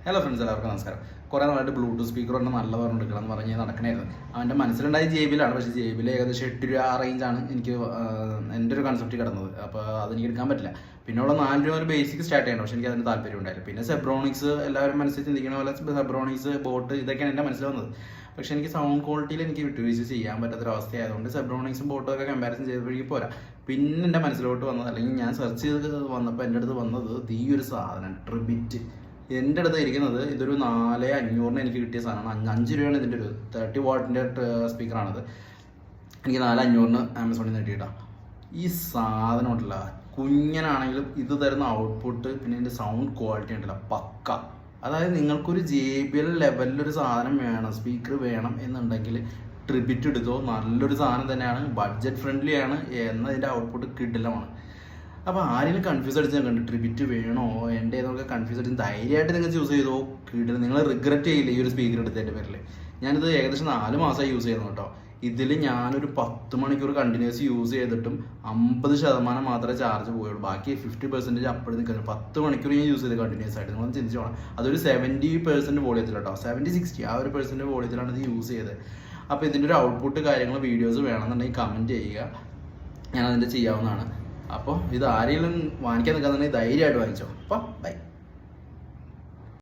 Hello friends, എല്ലാവർക്കും നമസ്കാരം. കുറേ നാളായിട്ട് ബ്ലൂടൂത്ത് സ്പീക്കർ കൊണ്ട് നല്ല പറഞ്ഞെടുക്കണം എന്ന് പറഞ്ഞ് നടക്കണമായിരുന്നു. അവൻ്റെ മനസ്സിലുണ്ടായ ജേബിലാണ്, പക്ഷേ ജേബിൽ ഏകദേശം 8 രൂപ ആ റേഞ്ചാണ് എനിക്ക് എൻ്റെ ഒരു കൺസെപ്റ്റ് കിടന്നത്. അപ്പോൾ അതെനിക്ക് എടുക്കാൻ പറ്റില്ല. പിന്നെ ഉള്ള 4 രൂപ ഒരു ബേസിക് സ്റ്റാർട്ട് ചെയ്യണം, പക്ഷേ എനിക്ക് അതിന് താല്പര്യം ഉണ്ടായില്ല. പിന്നെ സെബ്രോണിക്സ് എല്ലാവരും മനസ്സിൽ ചിന്തിക്കുന്ന പോലെ സെബ്രോണിക്സ് ബോട്ട് ഇതൊക്കെയാണ് എൻ്റെ മനസ്സിൽ വന്നത്. പക്ഷേ എനിക്ക് സൗണ്ട് ക്വാളിറ്റിയിൽ എനിക്ക് വിട്ടുവീഴ്ച ചെയ്യാൻ പറ്റാത്തൊരവസ്ഥയായതുകൊണ്ട് സെബ്രോണിക്സും ബോട്ടൊക്കെ കമ്പാരിസൺ ചെയ്തപ്പോഴേക്ക് പോരാ. പിന്നെ എൻ്റെ മനസ്സിലോട്ട് വന്നത്, അല്ലെങ്കിൽ ഞാൻ സെർച്ച് ചെയ്ത് വന്നപ്പോൾ എൻ്റെ അടുത്ത് വന്നത് ഈ ഒരു സാധനം ട്രിബിറ്റ്. എൻ്റെ അടുത്ത് ഇരിക്കുന്നത് ഇതൊരു 4500 എനിക്ക് കിട്ടിയ സാധനമാണ്. 5 രൂപയാണ് ഇതിൻ്റെ ഒരു 30 വാട്ടിൻ്റെ സ്പീക്കറാണത്. എനിക്ക് 4500 ആമസോണിൽ നിന്ന് കിട്ടിയിട്ടാണ്. ഈ സാധനം ഉണ്ടല്ല, കുഞ്ഞനാണെങ്കിലും ഇത് തരുന്ന ഔട്ട്പുട്ട് പിന്നെ ഇതിൻ്റെ സൗണ്ട് ക്വാളിറ്റി ഉണ്ടല്ല പക്ക. അതായത് നിങ്ങൾക്കൊരു JBL ലെവലിലൊരു സാധനം വേണം, സ്പീക്കർ വേണം എന്നുണ്ടെങ്കിൽ ട്രിബിറ്റ് എടുത്തോ. നല്ലൊരു സാധനം തന്നെയാണ്, ബഡ്ജറ്റ് ഫ്രണ്ട്ലി ആണ്, എന്നതിൻ്റെ ഔട്ട്പുട്ട് കിടിലമാണ്. അപ്പോൾ ആരെങ്കിലും കൺഫ്യൂസ് അടിച്ച് കണ്ട് ട്രിബിറ്റ് വേണോ എൻ്റെ എന്നൊക്കെ കൺഫ്യൂസ് അടിച്ച് ധൈര്യമായിട്ട് നിങ്ങൾ ചൂസ് ചെയ്തോ. കിടിലം, നിങ്ങൾ റിഗ്രറ്റ് ചെയ്യില്ല ഈ ഒരു സ്പീക്കർ എടുത്തതിൻ്റെ പേരിൽ. ഞാനിത് ഏകദേശം 4 മാസമായി യൂസ് ചെയ്യുന്നു കേട്ടോ. ഇതിൽ ഞാനൊരു 10 മണിക്കൂർ കണ്ടിന്യൂസ് യൂസ് ചെയ്തിട്ടും 50% മാത്രമേ ചാർജ് പോയുള്ളൂ. ബാക്കി 50% അപ്പോഴും നിൽക്കുന്നു. 10 മണിക്കൂർ ഞാൻ യൂസ് ചെയ്ത് കണ്ടിന്യൂസ് ആയിട്ട്. നിങ്ങളൊന്ന് ചിന്തിച്ച് പോകണം. അതൊരു 70% വോളിയത്തിൽ കേട്ടോ, 70-60 ആ ഒരു % വോളിയത്തിലാണ് ഇത് യൂസ് ചെയ്തത്. അപ്പോൾ ഇതിൻ്റെ ഒരു ഔട്ട്പുട്ട് കാര്യങ്ങൾ വീഡിയോസ് വേണമെന്നുണ്ടെങ്കിൽ കമൻറ്റ് ചെയ്യുക, ഞാനതിൻ്റെ ചെയ്യാവുന്നതാണ്. അപ്പോൾ ഇത് ആരെങ്കിലും വാങ്ങിക്കാൻ നിൽക്കാന്നുണ്ടെങ്കിൽ ധൈര്യമായിട്ട് വാങ്ങിച്ചോ. അപ്പോൾ ബൈ.